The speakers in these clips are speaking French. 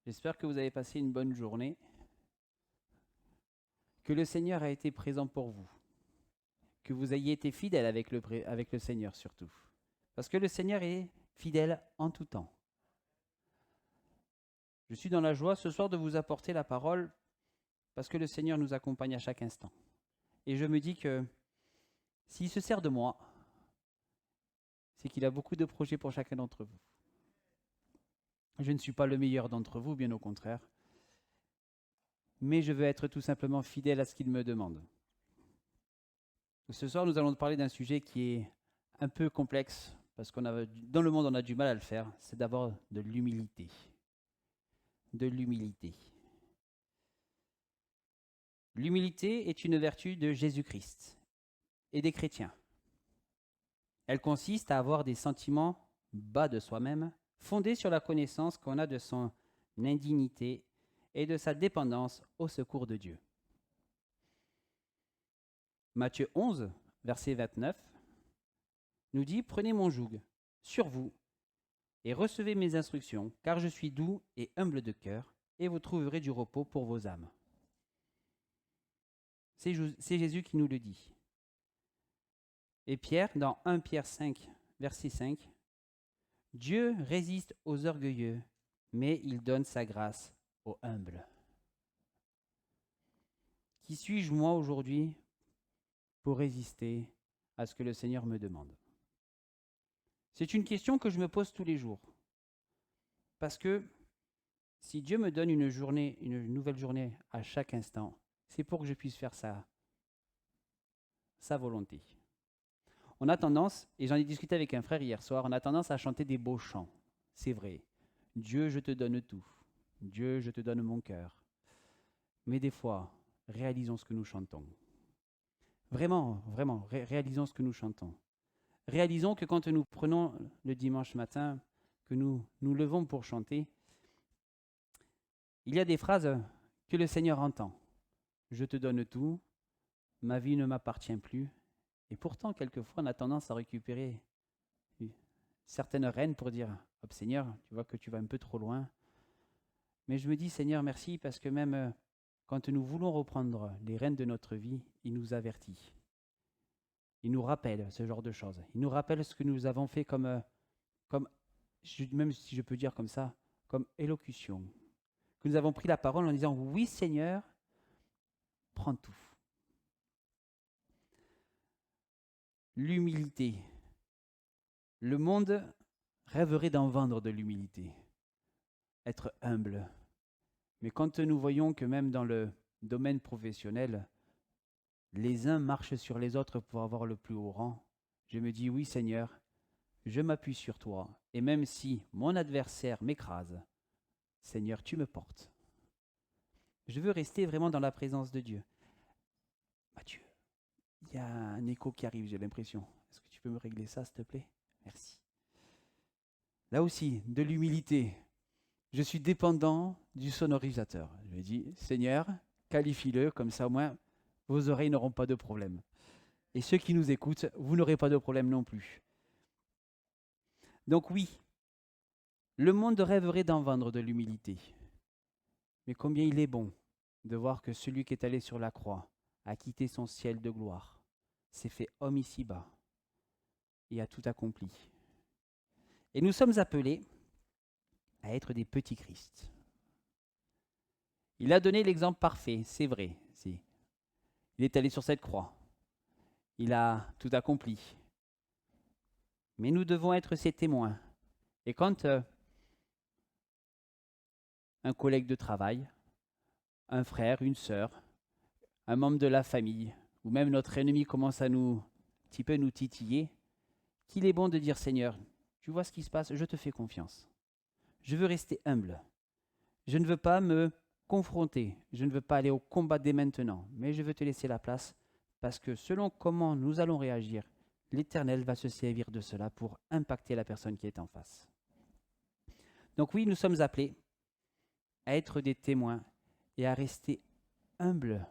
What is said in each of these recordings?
J'espère que vous avez passé une bonne journée, que le Seigneur a été présent pour vous, que vous ayez été fidèle avec le Seigneur surtout. Parce que le Seigneur est fidèle en tout temps. Je suis dans la joie ce soir de vous apporter la parole parce que le Seigneur nous accompagne à chaque instant. Et je me dis que s'il se sert de moi, c'est qu'il a beaucoup de projets pour chacun d'entre vous. Je ne suis pas le meilleur d'entre vous, bien au contraire, mais je veux être tout simplement fidèle à ce qu'il me demande. Ce soir, nous allons parler d'un sujet qui est un peu complexe, parce dans le monde, on a du mal à le faire, c'est d'abord de l'humilité. De l'humilité. L'humilité est une vertu de Jésus-Christ et des chrétiens. Elle consiste à avoir des sentiments bas de soi-même, fondés sur la connaissance qu'on a de son indignité et de sa dépendance au secours de Dieu. Matthieu 11, verset 29, nous dit « Prenez mon joug sur vous et recevez mes instructions, car je suis doux et humble de cœur, et vous trouverez du repos pour vos âmes. » C'est Jésus qui nous le dit. Et Pierre, dans 1 Pierre 5, verset 5, « Dieu résiste aux orgueilleux, mais il donne sa grâce aux humbles. » Qui suis-je moi aujourd'hui pour résister à ce que le Seigneur me demande? C'est une question que je me pose tous les jours. Parce que si Dieu me donne une nouvelle journée à chaque instant, c'est pour que je puisse faire sa volonté. On a tendance, et j'en ai discuté avec un frère hier soir, on a tendance à chanter des beaux chants. C'est vrai. Dieu, je te donne tout. Dieu, je te donne mon cœur. Mais des fois, réalisons ce que nous chantons. Vraiment, vraiment, réalisons ce que nous chantons. Réalisons que quand nous prenons le dimanche matin, que nous nous levons pour chanter, il y a des phrases que le Seigneur entend. Je te donne tout, ma vie ne m'appartient plus. Et pourtant, quelquefois, on a tendance à récupérer certaines rênes pour dire « Hop, Seigneur, tu vois que tu vas un peu trop loin. » Mais je me dis « Seigneur, merci, parce que même quand nous voulons reprendre les rênes de notre vie, il nous avertit. Il nous rappelle ce genre de choses. Il nous rappelle ce que nous avons fait comme même si je peux dire comme ça, comme élocution. Que nous avons pris la parole en disant « Oui, Seigneur, prends tout. » L'humilité. Le monde rêverait d'en vendre de l'humilité, être humble. Mais quand nous voyons que même dans le domaine professionnel, les uns marchent sur les autres pour avoir le plus haut rang, je me dis oui Seigneur, je m'appuie sur toi, et même si mon adversaire m'écrase, Seigneur, tu me portes. Je veux rester vraiment dans la présence de Dieu. Mathieu, il y a un écho qui arrive, j'ai l'impression. Est-ce que tu peux me régler ça, s'il te plaît? Merci. Là aussi, de l'humilité. Je suis dépendant du sonorisateur. Je lui dis, Seigneur, qualifie-le, comme ça au moins vos oreilles n'auront pas de problème. Et ceux qui nous écoutent, vous n'aurez pas de problème non plus. Donc oui, le monde rêverait d'en vendre de l'humilité. Mais combien il est bon de voir que celui qui est allé sur la croix a quitté son ciel de gloire, s'est fait homme ici-bas et a tout accompli. Et nous sommes appelés à être des petits Christ. Il a donné l'exemple parfait, c'est vrai. Il est allé sur cette croix. Il a tout accompli. Mais nous devons être ses témoins. Et quand un collègue de travail, un frère, une sœur, un membre de la famille, ou même notre ennemi commence à un petit peu nous titiller, qu'il est bon de dire Seigneur, tu vois ce qui se passe, je te fais confiance. Je veux rester humble. Je ne veux pas me confronter. Je ne veux pas aller au combat dès maintenant. Mais je veux te laisser la place parce que selon comment nous allons réagir, l'Éternel va se servir de cela pour impacter la personne qui est en face. Donc oui, nous sommes appelés à être des témoins et à rester humbles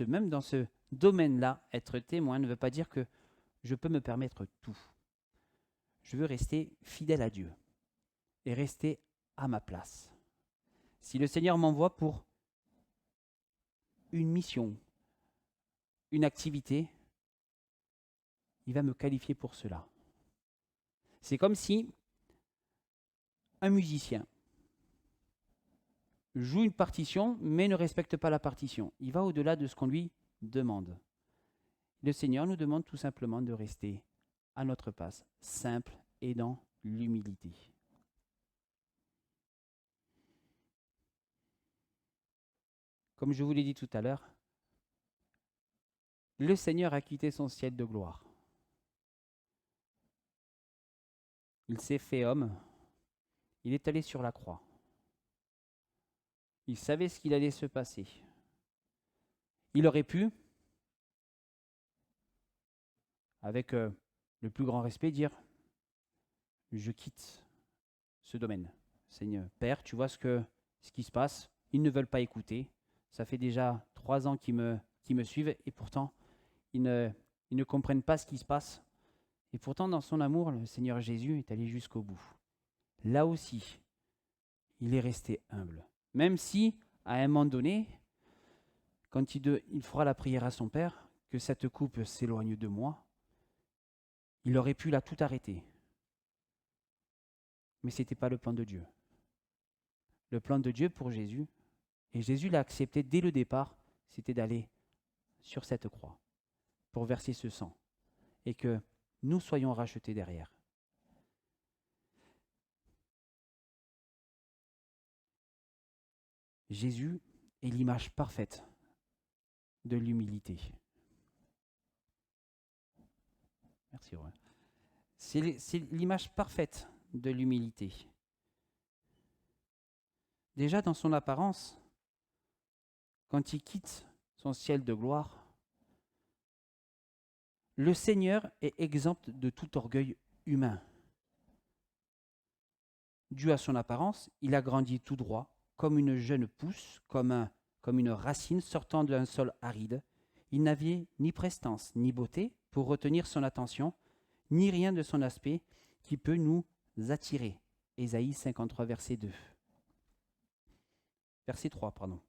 même dans ce domaine-là. Être témoin ne veut pas dire que je peux me permettre tout. Je veux rester fidèle à Dieu et rester à ma place. Si le Seigneur m'envoie pour une mission, une activité, il va me qualifier pour cela. C'est comme si un musicien joue une partition, mais ne respecte pas la partition. Il va au-delà de ce qu'on lui demande. Le Seigneur nous demande tout simplement de rester à notre place, simple et dans l'humilité. Comme je vous l'ai dit tout à l'heure, le Seigneur a quitté son ciel de gloire. Il s'est fait homme. Il est allé sur la croix. Il savait ce qu'il allait se passer. Il aurait pu, avec le plus grand respect, dire « Je quitte ce domaine. Seigneur, Père, tu vois ce qui se passe. Ils ne veulent pas écouter. Ça fait déjà 3 ans qu'ils me suivent et pourtant, ils ne comprennent pas ce qui se passe. Et pourtant, dans son amour, le Seigneur Jésus est allé jusqu'au bout. Là aussi, il est resté humble. Même si, à un moment donné, quand il fera la prière à son Père, que cette coupe s'éloigne de moi, il aurait pu là tout arrêter. Mais ce n'était pas le plan de Dieu. Le plan de Dieu pour Jésus, et Jésus l'a accepté dès le départ, c'était d'aller sur cette croix pour verser ce sang et que nous soyons rachetés derrière. Jésus est l'image parfaite de l'humilité. Merci, Romain. C'est l'image parfaite de l'humilité. Déjà dans son apparence, quand il quitte son ciel de gloire, le Seigneur est exempt de tout orgueil humain. Dû à son apparence, il a grandi tout droit, comme une jeune pousse, comme une racine sortant d'un sol aride. Il n'avait ni prestance, ni beauté pour retenir son attention, ni rien de son aspect qui peut nous attirer. Ésaïe 53, verset 2. Verset 3, pardon.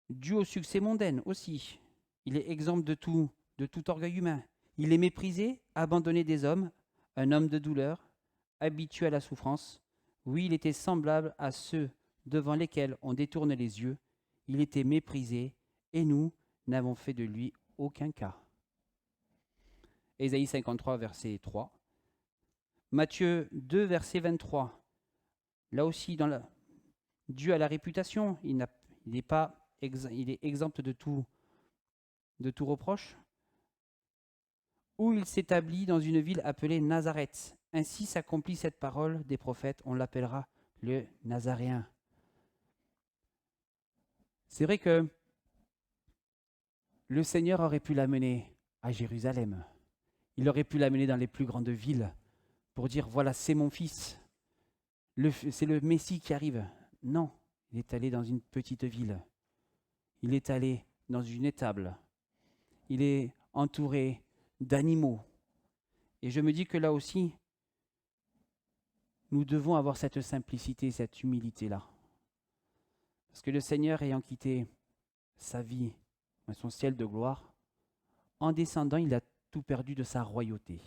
Dû au succès mondain aussi, il est exempt de tout orgueil humain. Il est méprisé, abandonné des hommes, un homme de douleur, habitué à la souffrance. Oui, il était semblable à ceux devant lesquels on détourne les yeux. Il était méprisé, et nous n'avons fait de lui aucun cas. Ésaïe 53, verset 3. Matthieu 2, verset 23. Là aussi, dû à la réputation, il est exempt de tout reproche. Où il s'établit dans une ville appelée Nazareth. Ainsi s'accomplit cette parole des prophètes, on l'appellera le Nazaréen. C'est vrai que le Seigneur aurait pu l'amener à Jérusalem. Il aurait pu l'amener dans les plus grandes villes pour dire, voilà, c'est mon fils. C'est le Messie qui arrive. Non, il est allé dans une petite ville. Il est allé dans une étable. Il est entouré d'animaux. Et je me dis que là aussi, nous devons avoir cette simplicité, cette humilité-là. Parce que le Seigneur, ayant quitté sa vie, son ciel de gloire, en descendant, il a tout perdu de sa royauté.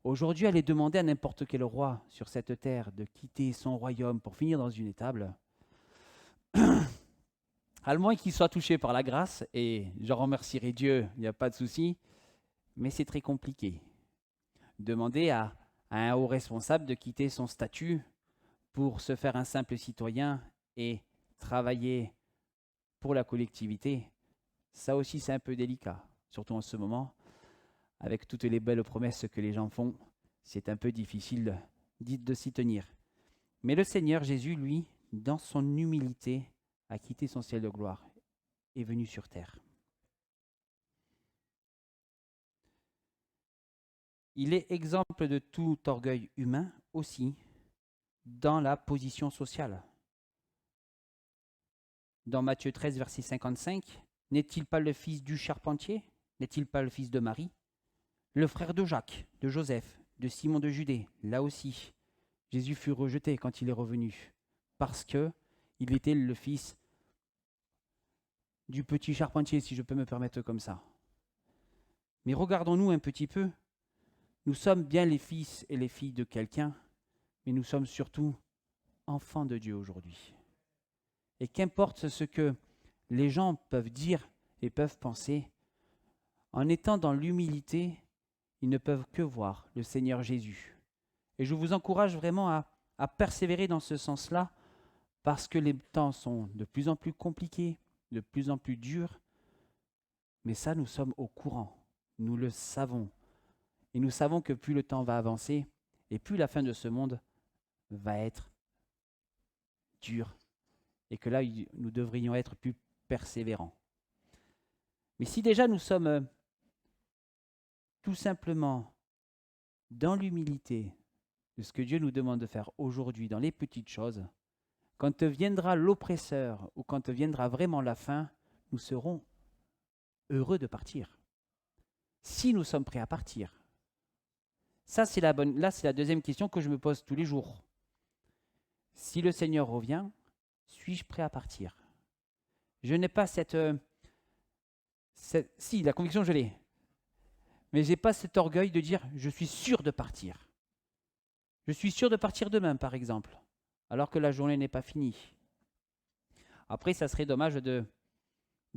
Aujourd'hui, aller demander à n'importe quel roi sur cette terre de quitter son royaume pour finir dans une étable, à moins qu'il soit touché par la grâce, et j'en remercierai Dieu, il n'y a pas de souci, mais c'est très compliqué. Demander à un haut responsable de quitter son statut pour se faire un simple citoyen et travailler pour la collectivité, ça aussi c'est un peu délicat, surtout en ce moment, avec toutes les belles promesses que les gens font, c'est un peu difficile de s'y tenir. Mais le Seigneur Jésus, lui, dans son humilité, a quitté son ciel de gloire et est venu sur terre. Il est exemple de tout orgueil humain aussi dans la position sociale. Dans Matthieu 13, verset 55, n'est-il pas le fils du charpentier? N'est-il pas le fils de Marie? Le frère de Jacques, de Joseph, de Simon de Judée, là aussi, Jésus fut rejeté quand il est revenu, parce que il était le fils du petit charpentier, si je peux me permettre comme ça. Mais regardons-nous un petit peu. Nous sommes bien les fils et les filles de quelqu'un, mais nous sommes surtout enfants de Dieu aujourd'hui. Et qu'importe ce que les gens peuvent dire et peuvent penser, en étant dans l'humilité, ils ne peuvent que voir le Seigneur Jésus. Et je vous encourage vraiment à persévérer dans ce sens-là, parce que les temps sont de plus en plus compliqués, de plus en plus durs, mais ça, nous sommes au courant, nous le savons. Et nous savons que plus le temps va avancer, et plus la fin de ce monde va être dure, et que là, nous devrions être plus persévérants. Mais si déjà nous sommes tout simplement dans l'humilité de ce que Dieu nous demande de faire aujourd'hui, dans les petites choses, quand viendra l'oppresseur ou quand viendra vraiment la fin, nous serons heureux de partir. Si nous sommes prêts à partir. Ça, c'est là, c'est la deuxième question que je me pose tous les jours. Si le Seigneur revient, suis-je prêt à partir? Je n'ai pas si, la conviction, je l'ai. Mais je n'ai pas cet orgueil de dire, je suis sûr de partir. Je suis sûr de partir demain, par exemple, alors que la journée n'est pas finie. Après, ça serait dommage de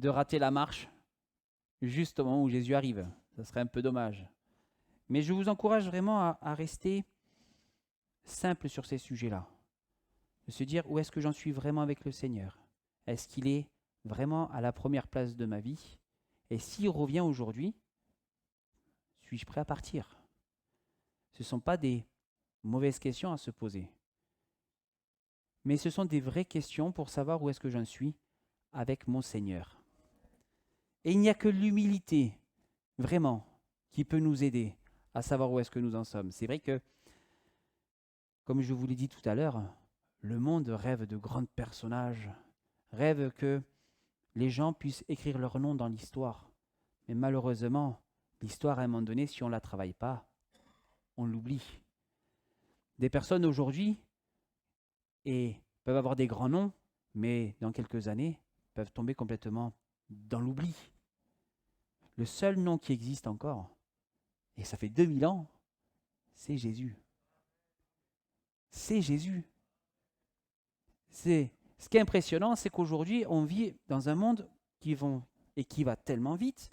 rater la marche juste au moment où Jésus arrive. Ça serait un peu dommage. Mais je vous encourage vraiment à rester simple sur ces sujets-là. De se dire, où est-ce que j'en suis vraiment avec le Seigneur? Est-ce qu'il est vraiment à la première place de ma vie? Et s'il revient aujourd'hui, suis-je prêt à partir? Ce ne sont pas des mauvaises questions à se poser. Mais ce sont des vraies questions pour savoir où est-ce que j'en suis avec mon Seigneur. Et il n'y a que l'humilité, vraiment, qui peut nous aider à savoir où est-ce que nous en sommes. C'est vrai que, comme je vous l'ai dit tout à l'heure, le monde rêve de grands personnages, rêve que les gens puissent écrire leur nom dans l'histoire. Mais malheureusement, l'histoire, à un moment donné, si on ne la travaille pas, on l'oublie. Des personnes aujourd'hui peuvent avoir des grands noms, mais dans quelques années, peuvent tomber complètement dans l'oubli. Le seul nom qui existe encore, et ça fait 2000 ans, c'est Jésus. C'est Jésus. Ce qui est impressionnant, c'est qu'aujourd'hui, on vit dans un monde qui va tellement vite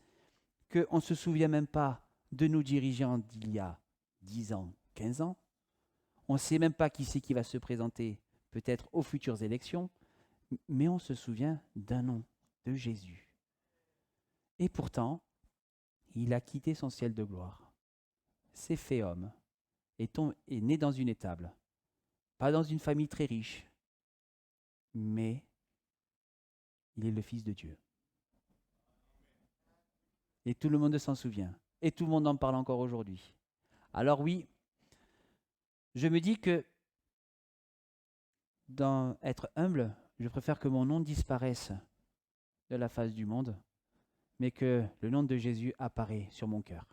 qu'on ne se souvient même pas de nos dirigeants d'il y a 10 ans, 15 ans. On ne sait même pas qui c'est qui va se présenter peut-être aux futures élections, mais on se souvient d'un nom, de Jésus. Et pourtant, il a quitté son ciel de gloire, s'est fait homme, est né dans une étable, pas dans une famille très riche, mais il est le Fils de Dieu. Et tout le monde s'en souvient. Et tout le monde en parle encore aujourd'hui. Alors oui, je me dis que dans être humble, je préfère que mon nom disparaisse de la face du monde, mais que le nom de Jésus apparaît sur mon cœur.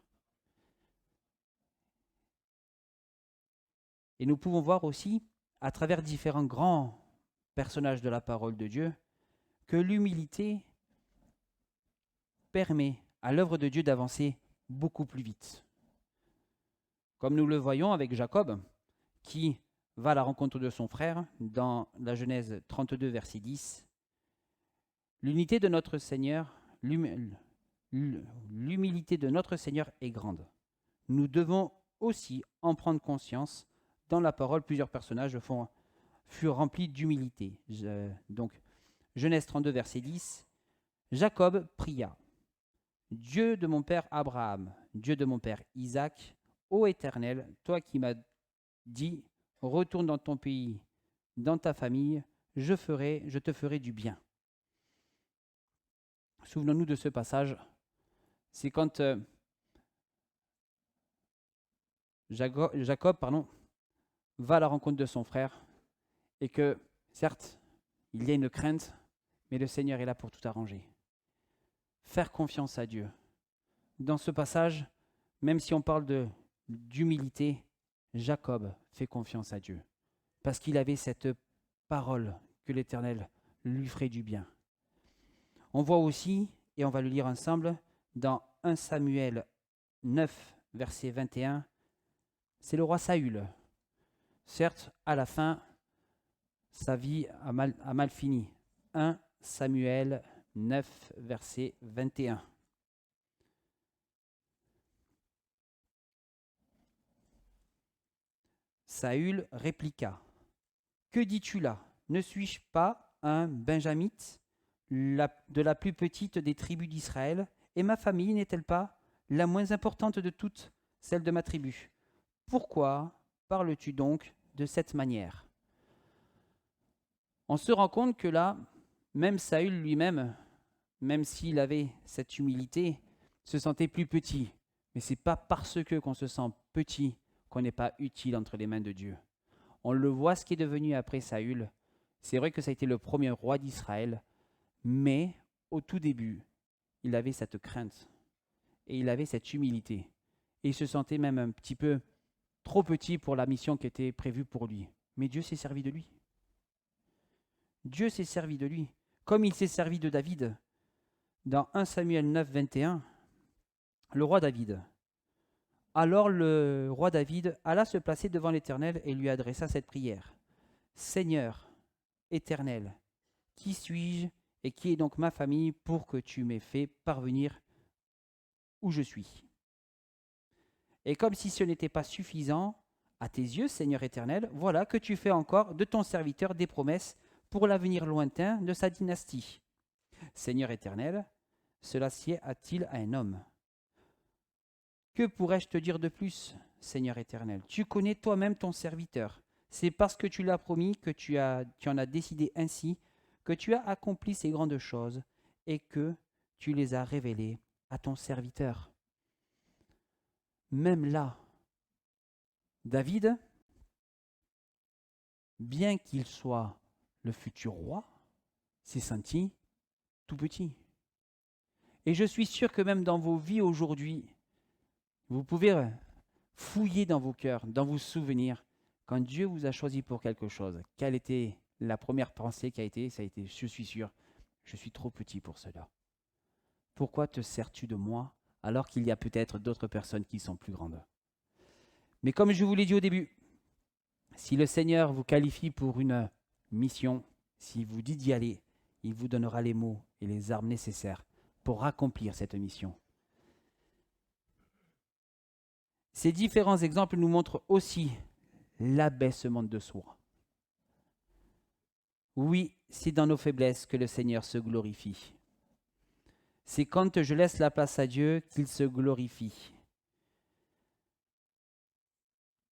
Et nous pouvons voir aussi, à travers différents grands personnages de la parole de Dieu, que l'humilité permet à l'œuvre de Dieu d'avancer beaucoup plus vite. Comme nous le voyons avec Jacob, qui va à la rencontre de son frère dans la Genèse 32, verset 10. L'unité de notre Seigneur, l'humilité de notre Seigneur est grande. Nous devons aussi en prendre conscience. Dans la parole, plusieurs personnages furent remplis d'humilité. Donc, Genèse 32, verset 10. Jacob pria. Dieu de mon père Abraham, Dieu de mon père Isaac, ô Éternel, toi qui m'as dit, retourne dans ton pays, dans ta famille, je te ferai du bien. Souvenons-nous de ce passage. C'est quand Jacob va à la rencontre de son frère et que, certes, il y a une crainte, mais le Seigneur est là pour tout arranger. Faire confiance à Dieu. Dans ce passage, même si on parle d'humilité, Jacob fait confiance à Dieu. parce qu'il avait cette parole que l'Éternel lui ferait du bien. On voit aussi, et on va le lire ensemble, dans 1 Samuel 9, verset 21, c'est le roi Saül. Certes, à la fin, sa vie a mal fini. 1 Samuel 9, verset 21. Saül répliqua: Que dis-tu là? Ne suis-je pas un benjamite, de la plus petite des tribus d'Israël, et ma famille n'est-elle pas la moins importante de toutes, celle de ma tribu? Pourquoi parles-tu donc de cette manière? On se rend compte que là, même Saül lui-même, même s'il avait cette humilité, se sentait plus petit. Mais ce n'est pas parce que qu'on se sent petit qu'on n'est pas utile entre les mains de Dieu. On le voit ce qui est devenu après Saül. C'est vrai que ça a été le premier roi d'Israël, mais au tout début, il avait cette crainte et il avait cette humilité. Et il se sentait même un petit peu trop petit pour la mission qui était prévue pour lui. Mais Dieu s'est servi de lui. Dieu s'est servi de lui, comme il s'est servi de David. Dans 1 Samuel 9, 21, le roi David. Alors le roi David alla se placer devant l'Éternel et lui adressa cette prière. Seigneur, Éternel, qui suis-je et qui est donc ma famille pour que tu m'aies fait parvenir où je suis? Et comme si ce n'était pas suffisant à tes yeux, Seigneur Éternel, voilà que tu fais encore de ton serviteur des promesses pour l'avenir lointain de sa dynastie. Seigneur Éternel, cela sied-il à un homme? Que pourrais-je te dire de plus, Seigneur Éternel? Tu connais toi-même ton serviteur. C'est parce que tu l'as promis que tu en as décidé ainsi, que tu as accompli ces grandes choses et que tu les as révélées à ton serviteur. Même là, David, bien qu'il soit le futur roi, s'est senti tout petit. Et je suis sûr que même dans vos vies aujourd'hui, vous pouvez fouiller dans vos cœurs, dans vos souvenirs, quand Dieu vous a choisi pour quelque chose. Quelle était la première pensée qui a été? Ça a été, je suis sûr, je suis trop petit pour cela. Pourquoi te sers-tu de moi alors qu'il y a peut-être d'autres personnes qui sont plus grandes? Mais comme je vous l'ai dit au début, si le Seigneur vous qualifie pour une mission, s'il vous dit d'y aller, il vous donnera les mots et les armes nécessaires pour accomplir cette mission. Ces différents exemples nous montrent aussi l'abaissement de soi. Oui, c'est dans nos faiblesses que le Seigneur se glorifie. C'est quand je laisse la place à Dieu qu'il se glorifie.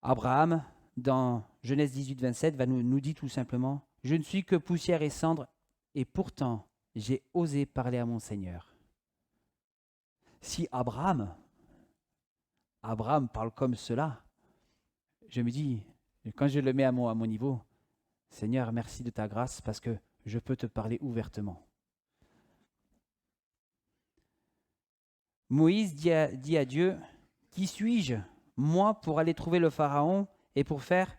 Abraham, dans Genèse 18, 27, nous dit tout simplement « Je ne suis que poussière et cendre, et pourtant j'ai osé parler à mon Seigneur. » Si Abraham parle comme cela, je me dis, quand je le mets à mon niveau, Seigneur, merci de ta grâce parce que je peux te parler ouvertement. Moïse dit à Dieu, qui suis-je, moi, pour aller trouver le Pharaon et pour faire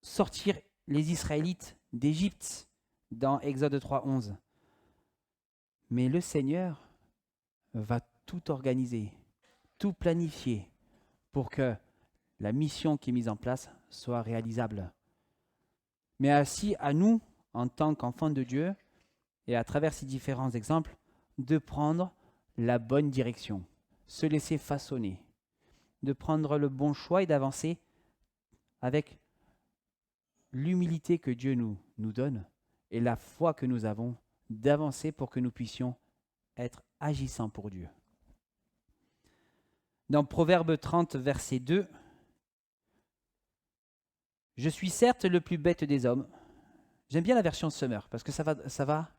sortir les Israélites d'Égypte, dans Exode 3, 11. Mais le Seigneur va tout organiser, tout planifier pour que la mission qui est mise en place soit réalisable. Mais ainsi, à nous, en tant qu'enfants de Dieu, et à travers ces différents exemples, de prendre la bonne direction, se laisser façonner, de prendre le bon choix et d'avancer avec l'humilité que Dieu nous donne et la foi que nous avons, d'avancer pour que nous puissions être agissants pour Dieu. Dans Proverbe 30, verset 2, « Je suis certes le plus bête des hommes. » J'aime bien la version Summer parce que ça va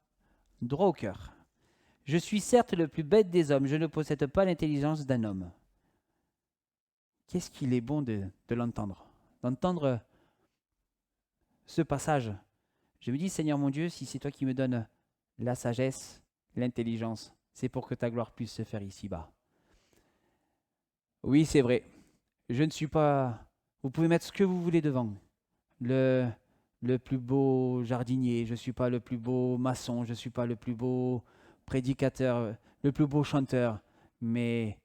droit au cœur. « Je suis certes le plus bête des hommes, je ne possède pas l'intelligence d'un homme. » Qu'est-ce qu'il est bon de l'entendre, d'entendre ce passage. Je me dis, Seigneur mon Dieu, si c'est toi qui me donnes la sagesse, l'intelligence, c'est pour que ta gloire puisse se faire ici-bas. Oui, c'est vrai. Je ne suis pas... Vous pouvez mettre ce que vous voulez devant. Le le plus beau jardinier, je ne suis pas le plus beau maçon, je ne suis pas le plus beau prédicateur, le plus beau chanteur, mais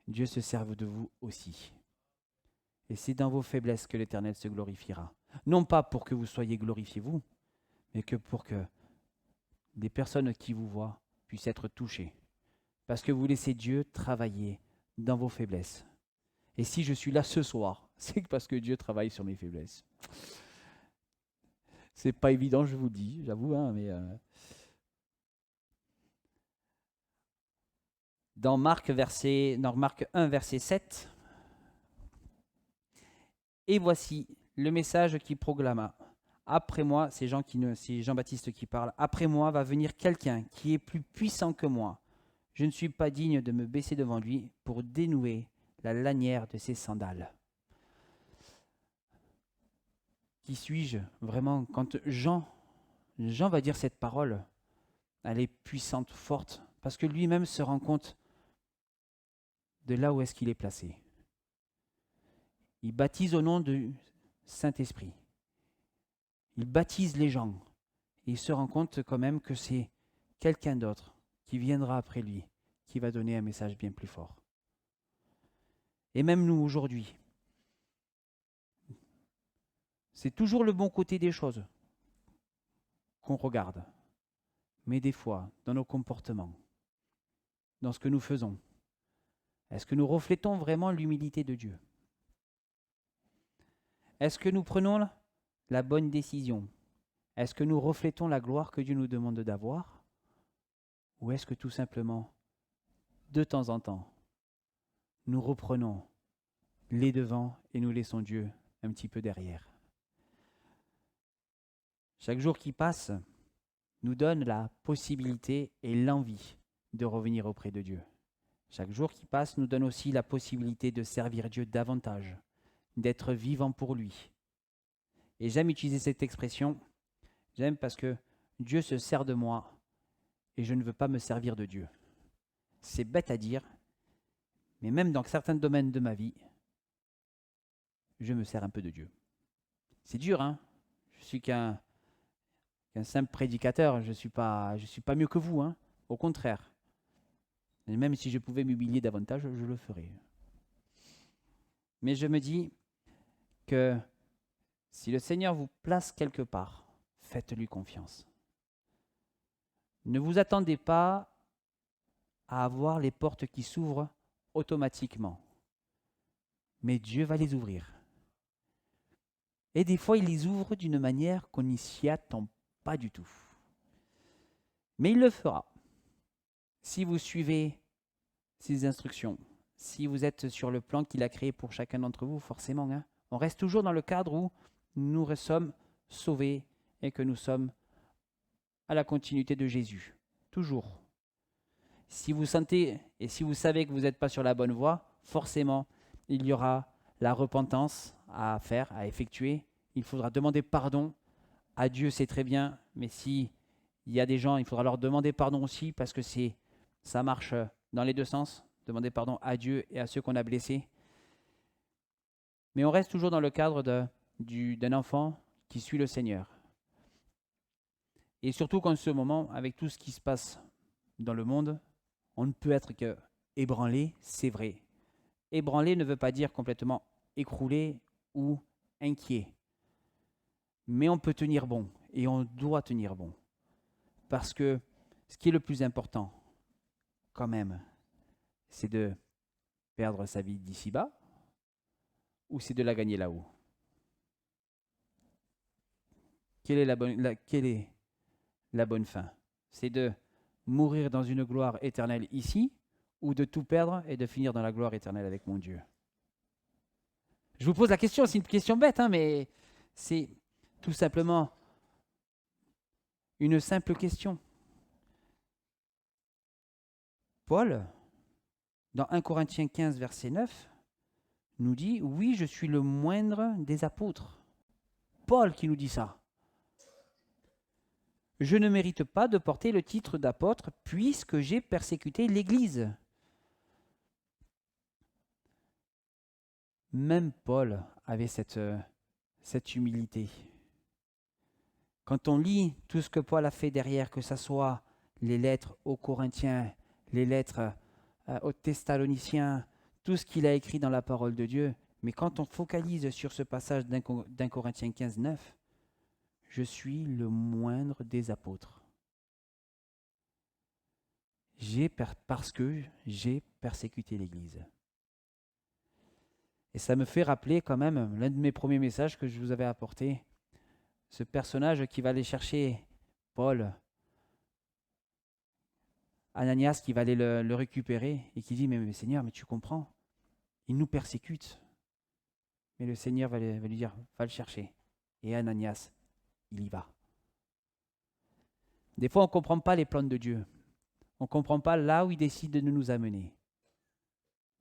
Dieu se serve de vous aussi. Et c'est dans vos faiblesses que l'Éternel se glorifiera. Non pas pour que vous soyez glorifiés vous, mais que pour que les personnes qui vous voient puissent être touchées. Parce que vous laissez Dieu travailler dans vos faiblesses. Et si je suis là ce soir, c'est parce que Dieu travaille sur mes faiblesses. C'est pas évident, je vous le dis, j'avoue, hein, mais dans Marc 1, verset 7, et voici le message qui proclama. Après moi, c'est Jean-Baptiste qui parle. Après moi va venir quelqu'un qui est plus puissant que moi. Je ne suis pas digne de me baisser devant lui pour dénouer la lanière de ses sandales. Qui suis-je vraiment? Quand Jean va dire cette parole, elle est puissante, forte, parce que lui-même se rend compte de là où est-ce qu'il est placé. Il baptise au nom du Saint-Esprit. Il baptise les gens. Et il se rend compte quand même que c'est quelqu'un d'autre qui viendra après lui, qui va donner un message bien plus fort. Et même nous, aujourd'hui, c'est toujours le bon côté des choses qu'on regarde. Mais des fois, dans nos comportements, dans ce que nous faisons, est-ce que nous reflétons vraiment l'humilité de Dieu? Est-ce que nous prenons la bonne décision? Est-ce que nous reflétons la gloire que Dieu nous demande d'avoir? Ou est-ce que tout simplement, de temps en temps, nous reprenons les devants et nous laissons Dieu un petit peu derrière? Chaque jour qui passe nous donne la possibilité et l'envie de revenir auprès de Dieu. Chaque jour qui passe nous donne aussi la possibilité de servir Dieu davantage, d'être vivant pour lui. Et j'aime utiliser cette expression, j'aime parce que Dieu se sert de moi et je ne veux pas me servir de Dieu. C'est bête à dire, mais même dans certains domaines de ma vie, je me sers un peu de Dieu. C'est dur, hein? Je suis qu'un simple prédicateur, je suis pas mieux que vous, hein? Au contraire. Et même si je pouvais m'humilier davantage, je le ferais. Mais je me dis que si le Seigneur vous place quelque part, faites-lui confiance. Ne vous attendez pas à avoir les portes qui s'ouvrent automatiquement. Mais Dieu va les ouvrir. Et des fois, il les ouvre d'une manière qu'on n'y s'y attend pas du tout. Mais il le fera. Si vous suivez ses instructions, si vous êtes sur le plan qu'il a créé pour chacun d'entre vous, forcément, hein, on reste toujours dans le cadre où nous sommes sauvés et que nous sommes à la continuité de Jésus. Toujours. Si vous sentez et si vous savez que vous n'êtes pas sur la bonne voie, forcément, il y aura la repentance à faire, à effectuer. Il faudra demander pardon à Dieu, c'est très bien, mais si il y a des gens, il faudra leur demander pardon aussi parce que ça marche dans les deux sens. Demander pardon à Dieu et à ceux qu'on a blessés. Mais on reste toujours dans le cadre d'un enfant qui suit le Seigneur. Et surtout qu'en ce moment, avec tout ce qui se passe dans le monde, on ne peut être que ébranlé, c'est vrai. Ébranlé ne veut pas dire complètement écroulé ou inquiet. Mais on peut tenir bon et on doit tenir bon. Parce que ce qui est le plus important, quand même, c'est de perdre sa vie d'ici-bas ou c'est de la gagner là-haut? Quelle est la bonne fin? C'est de mourir dans une gloire éternelle ici ou de tout perdre et de finir dans la gloire éternelle avec mon Dieu? Je vous pose la question, c'est une question bête, hein, mais c'est tout simplement une simple question. Paul, dans 1 Corinthiens 15, verset 9, nous dit « Oui, je suis le moindre des apôtres. » Paul qui nous dit ça. « Je ne mérite pas de porter le titre d'apôtre puisque j'ai persécuté l'Église. » Même Paul avait cette humilité. Quand on lit tout ce que Paul a fait derrière, que ce soit les lettres aux Corinthiens, les lettres aux Thessaloniciens, tout ce qu'il a écrit dans la parole de Dieu, mais quand on focalise sur ce passage d'un Corinthiens 15, 9, je suis le moindre des apôtres. Parce que j'ai persécuté l'Église. Et ça me fait rappeler quand même l'un de mes premiers messages que je vous avais apporté, ce personnage qui va aller chercher Paul, Ananias qui va aller le récupérer et qui dit mais Seigneur, mais tu comprends, il nous persécute. Mais le Seigneur va lui dire, va le chercher. Et Ananias, il y va. Des fois, on ne comprend pas les plans de Dieu. On ne comprend pas là où il décide de nous amener.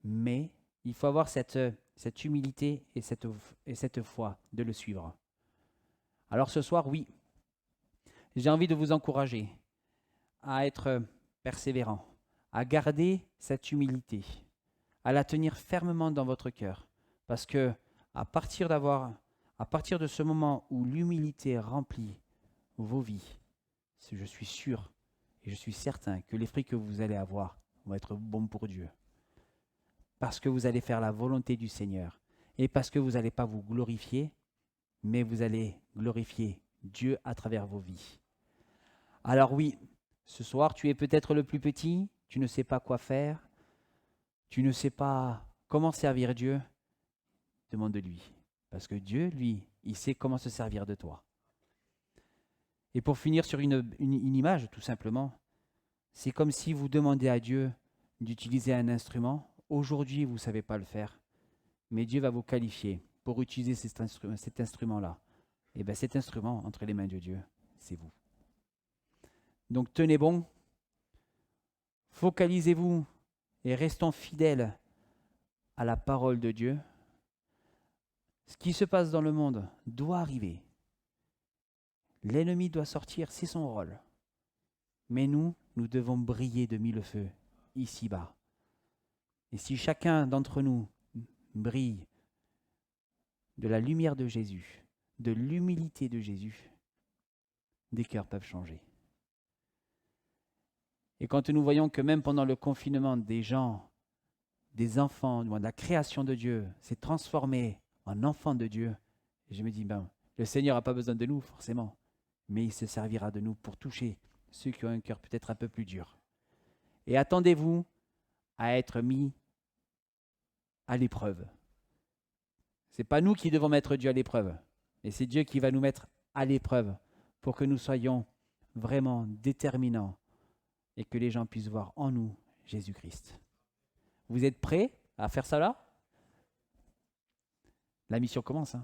Mais il faut avoir cette humilité et cette foi de le suivre. Alors ce soir, oui, j'ai envie de vous encourager à être persévérant, à garder cette humilité, à la tenir fermement dans votre cœur. Parce que à partir de ce moment où l'humilité remplit vos vies, je suis sûr et je suis certain que les fruits que vous allez avoir vont être bons pour Dieu. Parce que vous allez faire la volonté du Seigneur. Et parce que vous n'allez pas vous glorifier, mais vous allez glorifier Dieu à travers vos vies. Alors oui, ce soir, tu es peut-être le plus petit, tu ne sais pas quoi faire, tu ne sais pas comment servir Dieu, demande-lui. Parce que Dieu, lui, il sait comment se servir de toi. Et pour finir sur une image, tout simplement, c'est comme si vous demandez à Dieu d'utiliser un instrument. Aujourd'hui, vous ne savez pas le faire, mais Dieu va vous qualifier pour utiliser cet instrument-là. Et bien cet instrument, entre les mains de Dieu, c'est vous. Donc tenez bon, focalisez-vous et restons fidèles à la parole de Dieu. Ce qui se passe dans le monde doit arriver. L'ennemi doit sortir, c'est son rôle. Mais nous devons briller de mille feux, ici-bas. Et si chacun d'entre nous brille de la lumière de Jésus, de l'humilité de Jésus, des cœurs peuvent changer. Et quand nous voyons que même pendant le confinement, des gens, des enfants, de la création de Dieu s'est transformé en enfants de Dieu, je me dis, le Seigneur n'a pas besoin de nous, forcément, mais il se servira de nous pour toucher ceux qui ont un cœur peut-être un peu plus dur. Et attendez-vous à être mis à l'épreuve. Ce n'est pas nous qui devons mettre Dieu à l'épreuve, mais c'est Dieu qui va nous mettre à l'épreuve pour que nous soyons vraiment déterminants et que les gens puissent voir en nous Jésus-Christ. Vous êtes prêts à faire ça là? La mission commence.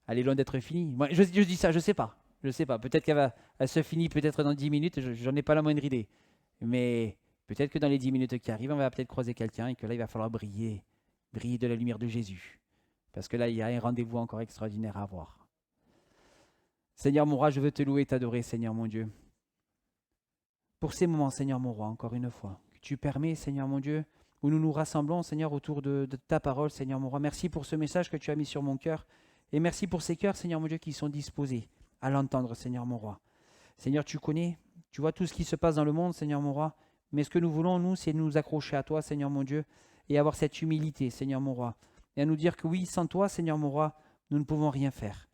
Elle est loin d'être finie. Moi, je dis ça, je ne sais pas. Peut-être qu'elle se finit peut-être dans 10 minutes, j'en ai pas la moindre idée. Mais peut-être que dans les 10 minutes qui arrivent, on va peut-être croiser quelqu'un et que là, il va falloir briller de la lumière de Jésus. Parce que là, il y a un rendez-vous encore extraordinaire à avoir. Seigneur mon roi, je veux te louer et t'adorer, Seigneur mon Dieu. Pour ces moments, Seigneur mon roi, encore une fois, que tu permets, Seigneur mon Dieu, où nous nous rassemblons, Seigneur, autour de ta parole, Seigneur mon roi. Merci pour ce message que tu as mis sur mon cœur. Et merci pour ces cœurs, Seigneur mon Dieu, qui sont disposés à l'entendre, Seigneur mon roi. Seigneur, tu connais, tu vois tout ce qui se passe dans le monde, Seigneur mon roi. Mais ce que nous voulons, nous, c'est nous accrocher à toi, Seigneur mon Dieu, et avoir cette humilité, Seigneur mon roi. Et à nous dire que oui, sans toi, Seigneur mon roi, nous ne pouvons rien faire.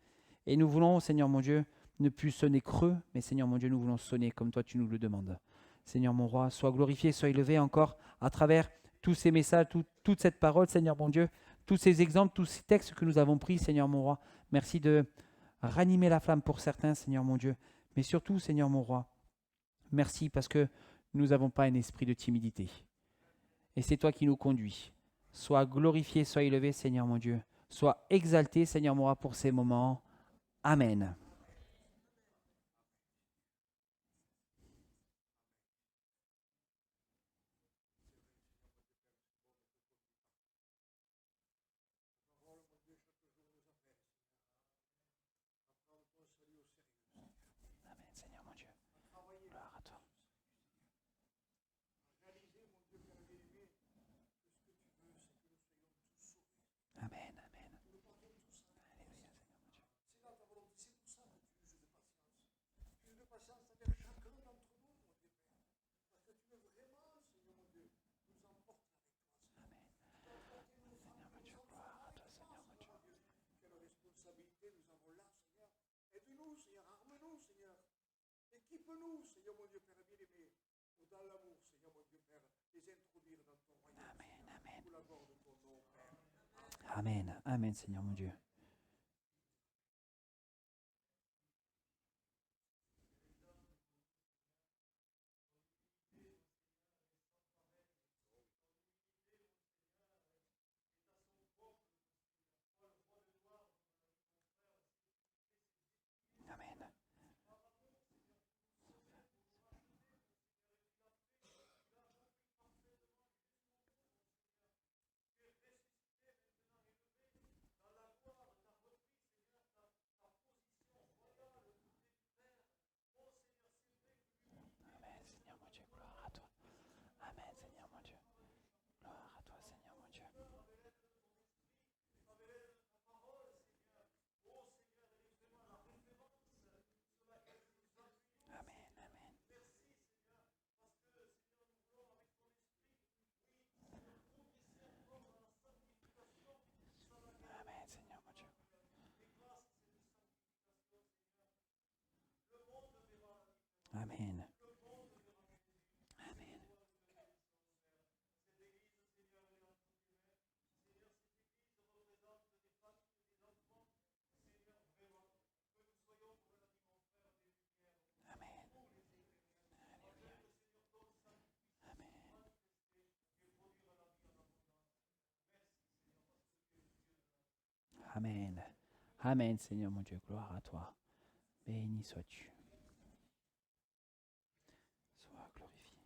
Et nous voulons, Seigneur mon Dieu, ne plus sonner creux, mais Seigneur mon Dieu, nous voulons sonner comme toi tu nous le demandes. Seigneur mon roi, sois glorifié, sois élevé encore à travers tous ces messages, toute cette parole, Seigneur mon Dieu, tous ces exemples, tous ces textes que nous avons pris, Seigneur mon roi. Merci de ranimer la flamme pour certains, Seigneur mon Dieu. Mais surtout, Seigneur mon roi, merci parce que nous n'avons pas un esprit de timidité. Et c'est toi qui nous conduis. Sois glorifié, sois élevé, Seigneur mon Dieu. Sois exalté, Seigneur mon roi, pour ces moments. Amen. Amen, Seigneur mon Dieu. Gloire à toi. Amen, amen. Alléluia, Seigneur mon Dieu. Aide-nous, Seigneur, arme-nous, Seigneur. Équipe-nous, Seigneur, mon Dieu, Père bien-aimé, pour dans l'amour, Seigneur, mon Dieu, Père, les introduire dans ton royaume. Amen, amen. Pour la gloire de ton nom, Père. Amen, amen, Seigneur mon Dieu. Amen. Amen, Seigneur mon Dieu, gloire à toi. Amen, Seigneur mon Dieu. Gloire à toi, Seigneur mon Dieu. Amen, amen. Amen, Seigneur mon Dieu. Amen. Amen. Amen. Alléluia. Amen. Amen. Amen, Seigneur mon Dieu, gloire à toi. Béni sois-tu. Sois glorifié.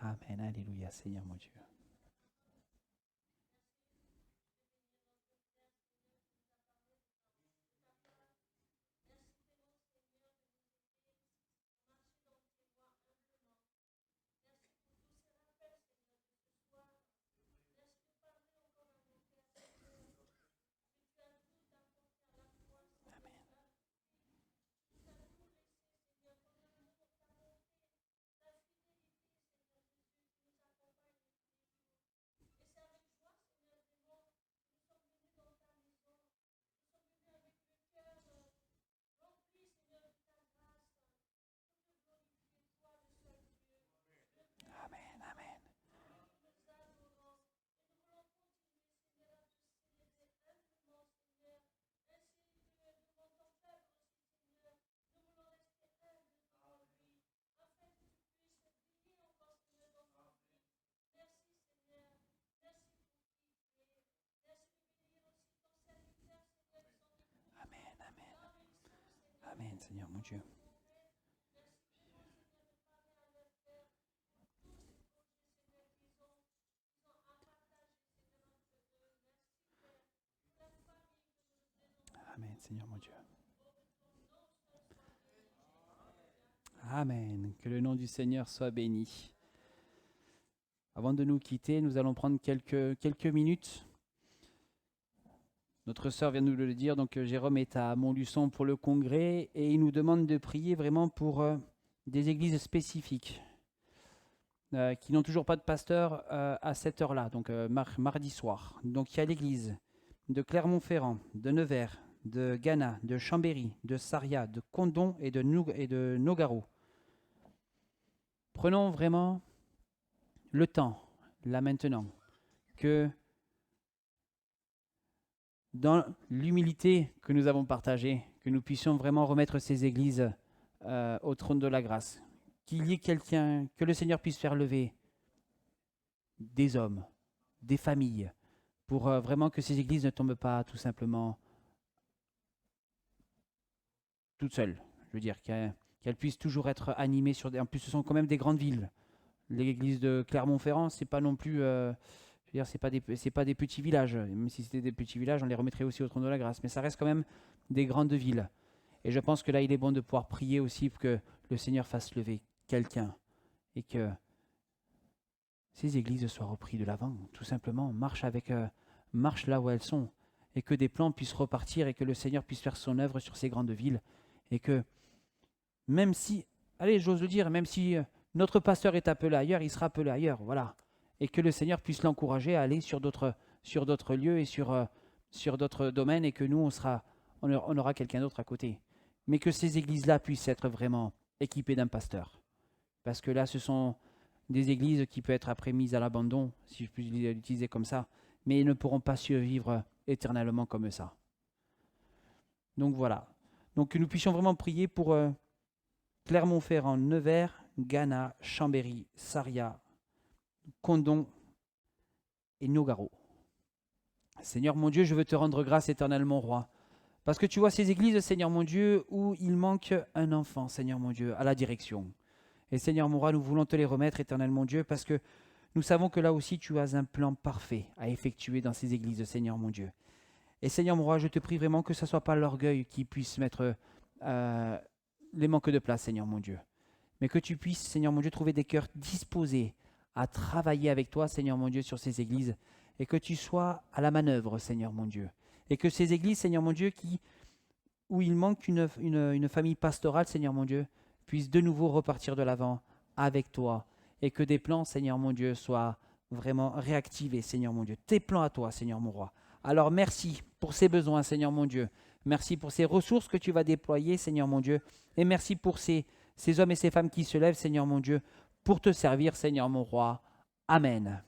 Amen. Alléluia, Seigneur mon Dieu. Amen. Amen. Amen. Amen. Amen, Seigneur mon Dieu. Amen, Seigneur mon Dieu. Amen. Que le nom du Seigneur soit béni. Avant de nous quitter, nous allons prendre quelques minutes. Notre sœur vient de nous le dire, donc Jérôme est à Montluçon pour le congrès et il nous demande de prier vraiment pour des églises spécifiques qui n'ont toujours pas de pasteur à cette heure-là, donc mardi soir. Donc il y a l'église de Clermont-Ferrand, de Nevers, de Ghana, de Chambéry, de Sarria, de Condom et de Nogaro. Prenons vraiment le temps, là maintenant, que dans l'humilité que nous avons partagée, que nous puissions vraiment remettre ces églises au trône de la grâce. Qu'il y ait quelqu'un, que le Seigneur puisse faire lever des hommes, des familles, pour vraiment que ces églises ne tombent pas tout simplement toutes seules. Je veux dire qu'elles puissent toujours être animées sur des... En plus, ce sont quand même des grandes villes. L'église de Clermont-Ferrand, c'est pas non plus... je veux dire, c'est pas des petits villages. Même si c'était des petits villages, on les remettrait aussi au trône de la grâce. Mais ça reste quand même des grandes villes. Et je pense que là, il est bon de pouvoir prier aussi pour que le Seigneur fasse lever quelqu'un et que ces églises soient reprises de l'avant. Tout simplement, marche là où elles sont et que des plans puissent repartir et que le Seigneur puisse faire son œuvre sur ces grandes villes et que même si, allez, j'ose le dire, même si notre pasteur est appelé ailleurs, il sera appelé ailleurs, voilà. Et que le Seigneur puisse l'encourager à aller sur d'autres lieux et sur d'autres domaines et que nous, on aura quelqu'un d'autre à côté. Mais que ces églises-là puissent être vraiment équipées d'un pasteur. Parce que là, ce sont des églises qui peuvent être après mises à l'abandon, si je puis l'utiliser comme ça, mais ils ne pourront pas survivre éternellement comme ça. Donc voilà. Donc que nous puissions vraiment prier pour Clermont-Ferrand, Nevers, Ghana, Chambéry, Saria, Condon et Nogaro. Seigneur mon Dieu, je veux te rendre grâce éternellement, roi. Parce que tu vois ces églises, Seigneur mon Dieu, où il manque un enfant, Seigneur mon Dieu, à la direction. Et Seigneur mon roi, nous voulons te les remettre éternellement, Dieu, parce que nous savons que là aussi tu as un plan parfait à effectuer dans ces églises, Seigneur mon Dieu. Et Seigneur mon roi, je te prie vraiment que ce ne soit pas l'orgueil qui puisse mettre les manques de place, Seigneur mon Dieu. Mais que tu puisses, Seigneur mon Dieu, trouver des cœurs disposés à travailler avec toi, Seigneur mon Dieu, sur ces églises. Et que tu sois à la manœuvre, Seigneur mon Dieu. Et que ces églises, Seigneur mon Dieu, où il manque une famille pastorale, Seigneur mon Dieu, puissent de nouveau repartir de l'avant avec toi. Et que des plans, Seigneur mon Dieu, soient vraiment réactivés, Seigneur mon Dieu. Tes plans à toi, Seigneur mon roi. Alors merci pour ces besoins, Seigneur mon Dieu. Merci pour ces ressources que tu vas déployer, Seigneur mon Dieu. Et merci pour ces hommes et ces femmes qui se lèvent, Seigneur mon Dieu, pour te servir, Seigneur mon roi. Amen.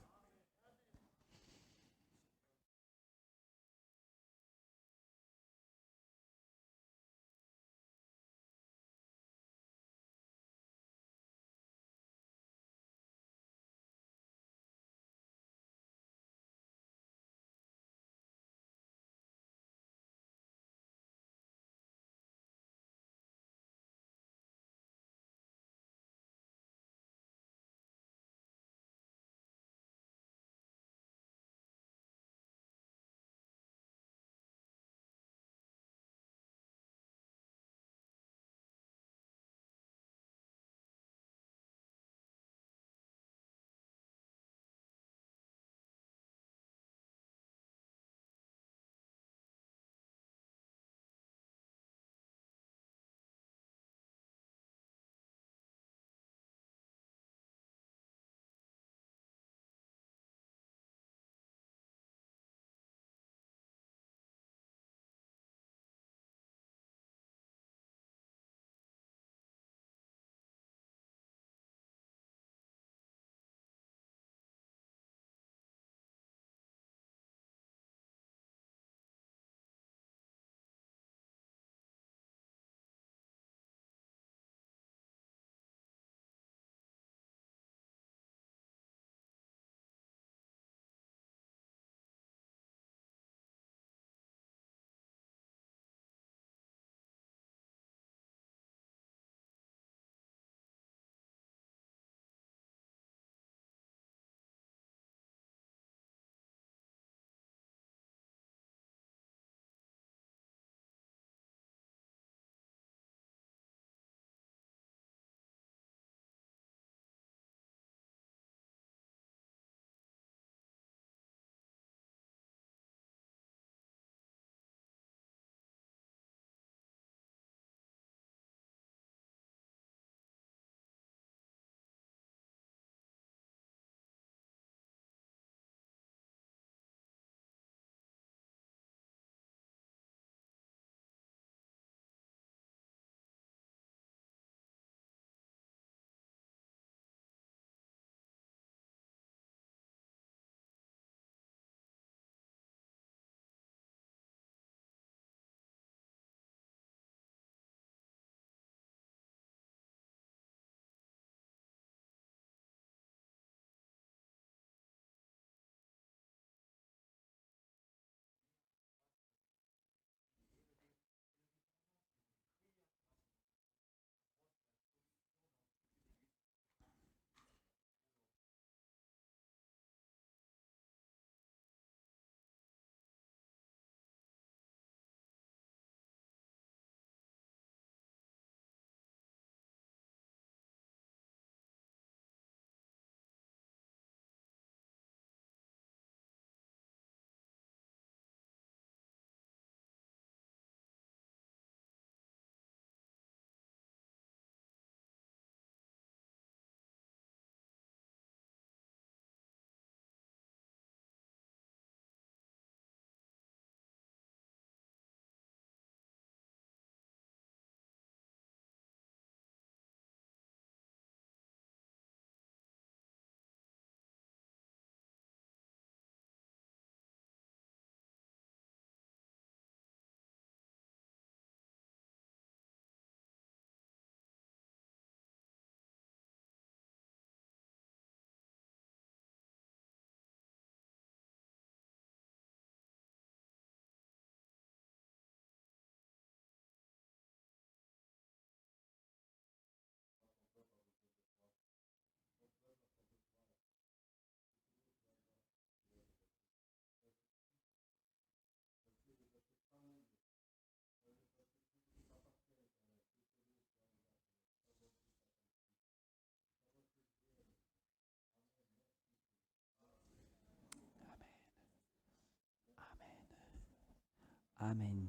Amen.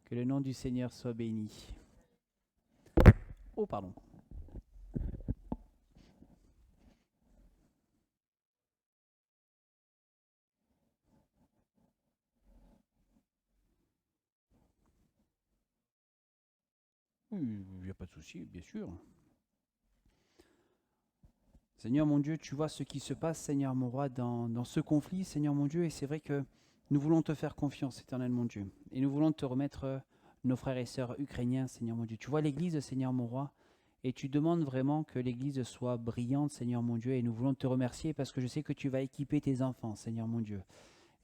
Que le nom du Seigneur soit béni. Oh, pardon. Oui, il n'y a pas de souci, bien sûr. Seigneur mon Dieu, tu vois ce qui se passe, Seigneur mon roi, dans ce conflit, Seigneur mon Dieu, et c'est vrai que nous voulons te faire confiance, éternel mon Dieu, et nous voulons te remettre nos frères et sœurs ukrainiens, Seigneur mon Dieu. Tu vois l'Église, Seigneur mon roi, et tu demandes vraiment que l'Église soit brillante, Seigneur mon Dieu, et nous voulons te remercier parce que je sais que tu vas équiper tes enfants, Seigneur mon Dieu.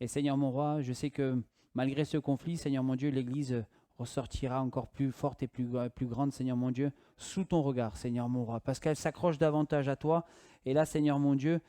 Et Seigneur mon roi, je sais que malgré ce conflit, Seigneur mon Dieu, l'Église ressortira encore plus forte et plus grande, Seigneur mon Dieu, sous ton regard, Seigneur mon roi, parce qu'elle s'accroche davantage à toi. Et là, Seigneur mon Dieu,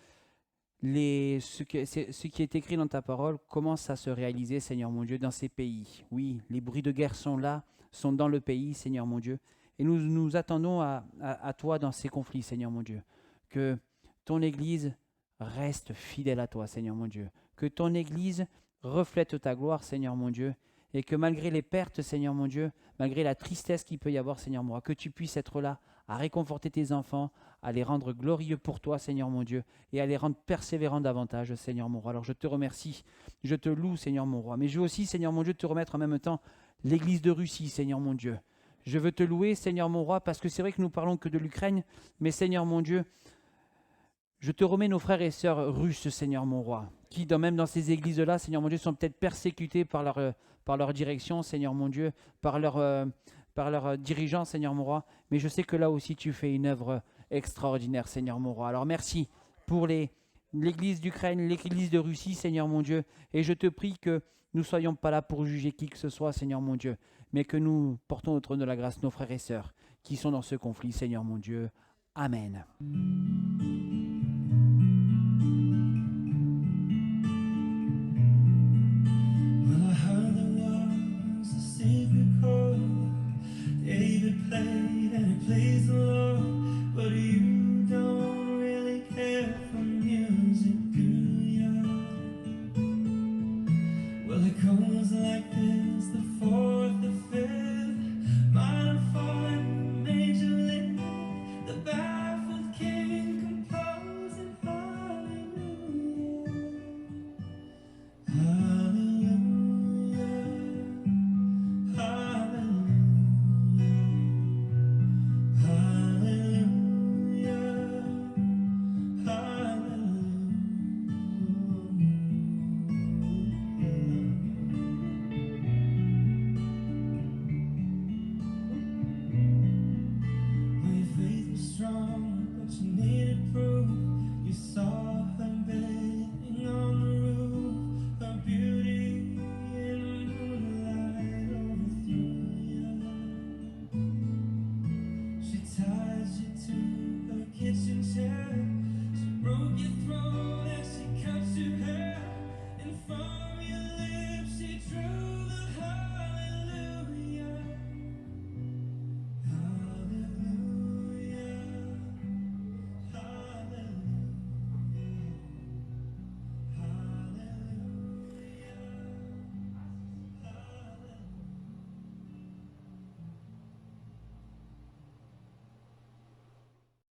ce qui est écrit dans ta parole commence à se réaliser, Seigneur mon Dieu, dans ces pays. Oui, les bruits de guerre sont là, sont dans le pays, Seigneur mon Dieu. Et nous nous attendons à toi dans ces conflits, Seigneur mon Dieu. Que ton Église reste fidèle à toi, Seigneur mon Dieu. Que ton Église reflète ta gloire, Seigneur mon Dieu. Et que malgré les pertes, Seigneur mon Dieu, malgré la tristesse qu'il peut y avoir, Seigneur mon Dieu, que tu puisses être là à réconforter tes enfants, à les rendre glorieux pour toi, Seigneur mon Dieu, et à les rendre persévérants davantage, Seigneur mon roi. Alors je te remercie, je te loue, Seigneur mon roi. Mais je veux aussi, Seigneur mon Dieu, te remettre en même temps l'Église de Russie, Seigneur mon Dieu. Je veux te louer, Seigneur mon roi, parce que c'est vrai que nous parlons que de l'Ukraine, mais Seigneur mon Dieu, je te remets nos frères et sœurs russes, Seigneur mon roi, qui même dans ces églises-là, Seigneur mon Dieu, sont peut-être persécutés par leur direction, Seigneur mon Dieu, par leurs dirigeants, Seigneur mon roi. Mais je sais que là aussi, tu fais une œuvre extraordinaire, Seigneur mon roi. Alors merci pour l'Église d'Ukraine, l'Église de Russie, Seigneur mon Dieu. Et je te prie que nous ne soyons pas là pour juger qui que ce soit, Seigneur mon Dieu, mais que nous portons au trône de la grâce nos frères et sœurs qui sont dans ce conflit, Seigneur mon Dieu. Amen. Well, I heard there was a secret chord David played and he plays the Lord, but you don't really care for music, do ya? Well, it goes like this: the fourth